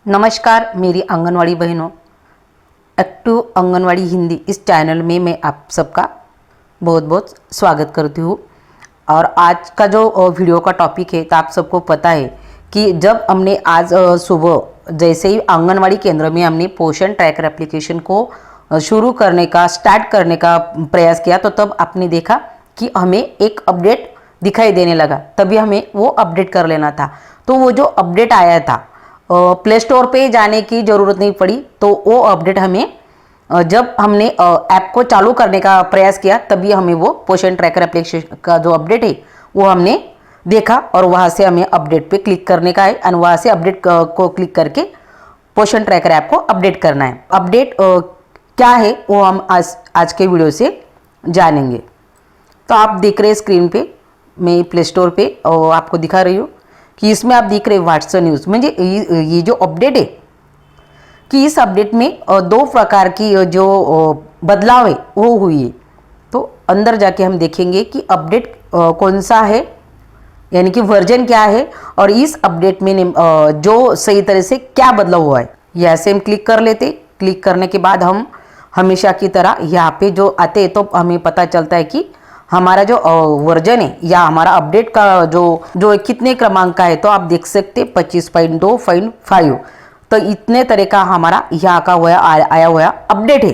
नमस्कार मेरी आंगनवाड़ी बहनों, एक्टिव आंगनवाड़ी हिंदी इस चैनल में मैं आप सबका बहुत बहुत स्वागत करती हूँ। और आज का जो वीडियो का टॉपिक है तो आप सबको पता है कि जब हमने आज सुबह जैसे ही आंगनवाड़ी केंद्र में हमने पोषण ट्रैकर एप्लीकेशन को शुरू करने का स्टार्ट करने का प्रयास किया तो तब आपने देखा कि हमें एक अपडेट दिखाई देने लगा। तभी हमें वो अपडेट कर लेना था। तो वो जो अपडेट आया था प्ले स्टोर पे जाने की ज़रूरत नहीं पड़ी। तो वो अपडेट हमें जब हमने ऐप को चालू करने का प्रयास किया तभी हमें वो पोषण ट्रैकर एप्लीकेशन का जो अपडेट है वो हमने देखा और वहाँ से हमें अपडेट पे क्लिक करने का है और वहाँ से अपडेट को क्लिक करके पोषण ट्रैकर ऐप को अपडेट करना है। अपडेट क्या है वो हम आज के वीडियो से जानेंगे। तो आप देख रहे हैं स्क्रीन पे, मैं प्ले स्टोर पे आपको दिखा रही हूँ कि इसमें आप देख रहे हैं व्हाट्सएप न्यूज़। म्हणजे ये जो अपडेट है कि इस अपडेट में दो प्रकार की जो बदलाव है वो हुई है। तो अंदर जाके हम देखेंगे कि अपडेट कौन सा है, यानी कि वर्जन क्या है और इस अपडेट में जो सही तरह से क्या बदलाव हुआ है। यहाँ से हम क्लिक कर लेते। क्लिक करने के बाद हम हमेशा की तरह यहाँ पे जो आते तो हमें पता चलता है कि हमारा जो वर्जन है या हमारा अपडेट का जो कितने क्रमांक का है। तो आप देख सकते 25.2.5। तो इतने तरह का हमारा यहाँ का आया हुआ अपडेट है।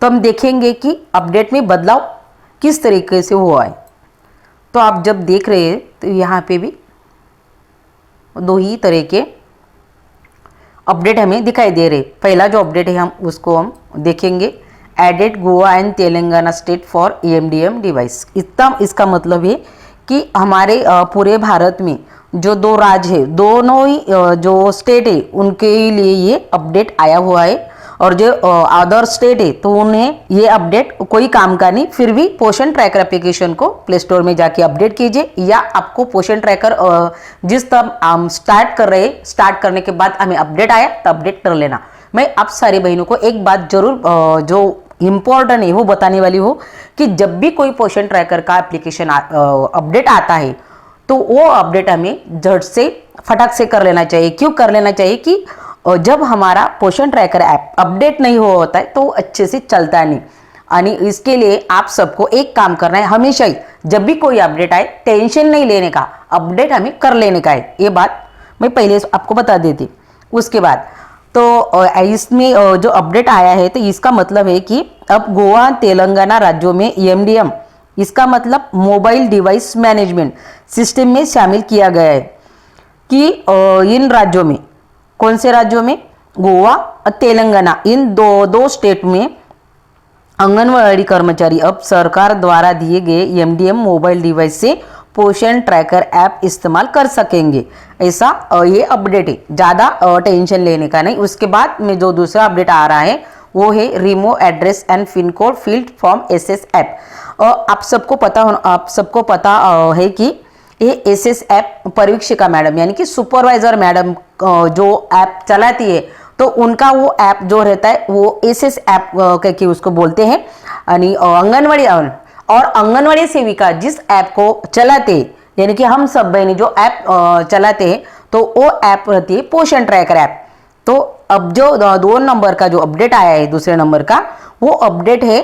तो हम देखेंगे कि अपडेट में बदलाव किस तरीके से हुआ है। तो आप जब देख रहे हैं तो यहाँ पे भी दो ही तरह के अपडेट हमें दिखाई दे रहे। पहला जो अपडेट है हम उसको हम देखेंगे, added Goa and Telangana state for EMDM device. इतना इसका मतलब है कि हमारे पूरे भारत में जो दो राज्य है, दोनों ही जो स्टेट है उनके लिए ये अपडेट आया हुआ है। और जो अदर स्टेट है तो उन्हें ये अपडेट कोई काम का नहीं। फिर भी पोषण ट्रैकर एप्लीकेशन को प्ले स्टोर में जाके अपडेट कीजिए, या आपको पोषण ट्रैकर जिस तब हम स्टार्ट कर रहे हैं, स्टार्ट करने के बाद हमें अपडेट आया तो अपडेट कर लेना। मैं आप सारी बहनों को एक बात जरूर जो इम्पोर्टेंट है वो बताने वाली हूँ कि जब भी कोई पोषण ट्रैकर का एप्लीकेशन अपडेट आता है तो वो अपडेट हमें झट से फटाक से कर लेना चाहिए। क्यों कर लेना चाहिए कि जब हमारा पोषण ट्रैकर ऐप अपडेट नहीं हो होता है तो अच्छे से चलता नहीं। यानी इसके लिए आप सबको एक काम करना है, हमेशा ही जब भी कोई अपडेट आए टेंशन नहीं लेने का, अपडेट हमें कर लेने का है। ये बात मैं पहले आपको बता देती। उसके बाद तो इसमें जो अपडेट आया है तो इसका मतलब है कि अब गोवा तेलंगाना राज्यों में EMDM, इसका मतलब मोबाइल डिवाइस मैनेजमेंट सिस्टम में शामिल किया गया है। कि इन राज्यों में, कौन से राज्यों में, गोवा और तेलंगाना, इन दो स्टेट में आंगनवाड़ी कर्मचारी अब सरकार द्वारा दिए गए EMDM मोबाइल डिवाइस से पोषण ट्रैकर ऐप इस्तेमाल कर सकेंगे। ऐसा ये अपडेट है, ज़्यादा टेंशन लेने का नहीं। उसके बाद में जो दूसरा अपडेट आ रहा है वो है remove address and pin code field from SS app. आप सबको पता है कि ये SS ऐप परीक्षिका मैडम यानी कि सुपरवाइजर मैडम जो ऐप चलाती है तो उनका वो ऐप जो रहता है वो SS ऐप करके उसको बोलते हैं। यानी आंगनवाड़ी और आंगनवाड़ी सेविका जिस ऐप को चलाते हैं, यानी कि हम सब बहनी जो ऐप चलाते हैं तो वो ऐप रहती है पोषण ट्रैकर ऐप। तो अब जो 2 नंबर का जो अपडेट आया है, दूसरे नंबर का, वो अपडेट है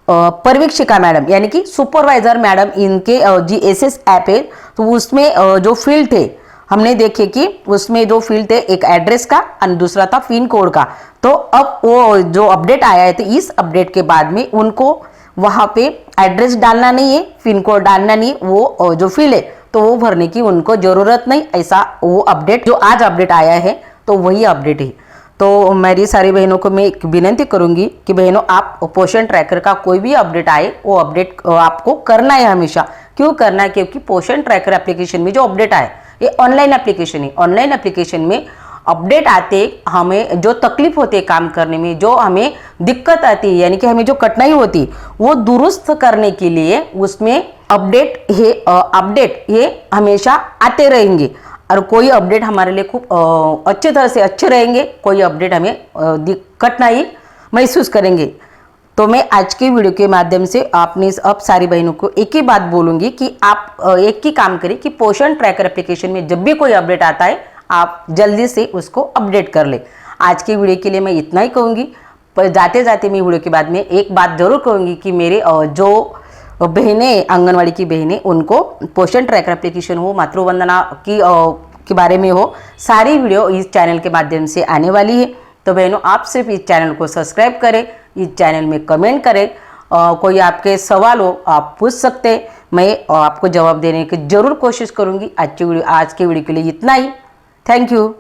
परीक्षिका मैडम यानी कि सुपरवाइजर मैडम इनके जी SS ऐप है। तो उसमें जो फील्ड थे हमने देखे कि उसमें जो फील्ड थे एक एड्रेस का और दूसरा था पिन कोड का। तो अब वो जो अपडेट आया है तो इस अपडेट के बाद में उनको वहाँ पे एड्रेस डालना नहीं है, पिन कोड डालना नहीं, वो जो फील्ड है तो वो भरने की उनको ज़रूरत नहीं। ऐसा वो अपडेट जो आज अपडेट आया है तो वही अपडेट है। तो मेरी सारी बहनों को मैं एक विनती करूंगी कि बहनों आप पोषण ट्रैकर का कोई भी अपडेट आए वो अपडेट आपको करना है हमेशा। क्यों करना है? क्योंकि पोषण ट्रैकर एप्लीकेशन में जो अपडेट आए ये ऑनलाइन एप्लीकेशन है। ऑनलाइन एप्लीकेशन में अपडेट आते हमें जो तकलीफ होती है काम करने में, जो हमें दिक्कत आती है यानी कि हमें जो कठिनाई होती है वो दुरुस्त करने के लिए उसमें अपडेट ये हमेशा आते रहेंगे। और कोई अपडेट हमारे लिए खूब अच्छे तरह से अच्छे रहेंगे, कोई अपडेट हमें कठिनाई महसूस करेंगे। तो मैं आज की वीडियो के माध्यम से आपने अब सारी बहनों को एक ही बात बोलूंगी कि आप एक ही काम करें कि पोषण ट्रैकर एप्लीकेशन में जब भी कोई अपडेट आता है आप जल्दी से उसको अपडेट कर ले। आज के वीडियो के लिए मैं इतना ही कहूँगी, पर जाते जाते मैं वीडियो के बाद में एक बात जरूर कहूँगी कि मेरे जो बहनें, आंगनवाड़ी की बहनें, उनको पोषण ट्रैकर एप्लीकेशन हो, मातृवंदना की के बारे में हो, सारी वीडियो इस चैनल के माध्यम से आने वाली है। तो बहनों, आप सिर्फ इस चैनल को सब्सक्राइब करें, इस चैनल में कमेंट करें, कोई आपके सवाल हो आप पूछ सकते हैं, मैं आपको जवाब देने की जरूर कोशिश करूँगी। आज के वीडियो के लिए इतना ही। Thank you.